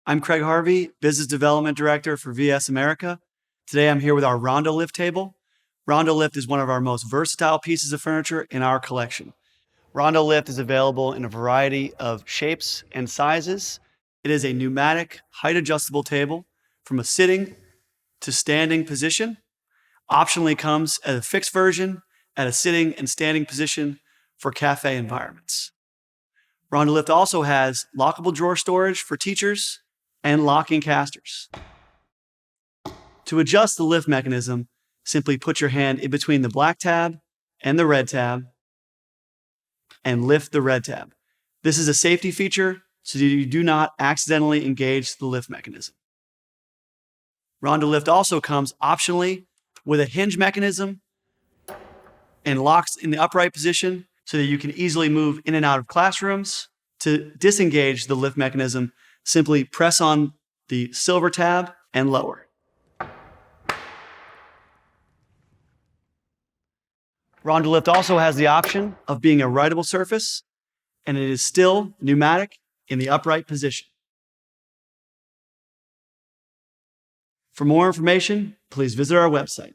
I'm Craig Harvey, Business Development Director for VS America. Today I'm here with our RondoLift table. RondoLift is one of our most versatile pieces of furniture in our collection. RondoLift is available in a variety of shapes and sizes. It is a pneumatic, height-adjustable table from a sitting to standing position. Optionally comes as a fixed version at a sitting and standing position for cafe environments. RondoLift also has lockable drawer storage for teachers and locking casters. To adjust the lift mechanism, simply put your hand in between the black tab and the red tab and lift the red tab. This is a safety feature so that you do not accidentally engage the lift mechanism. RondoLift also comes optionally with a hinge mechanism and locks in the upright position so that you can easily move in and out of classrooms. To disengage the lift mechanism, simply press on the silver tab and lower. RondoLift also has the option of being a writable surface, and it is still pneumatic in the upright position. For more information, please visit our website.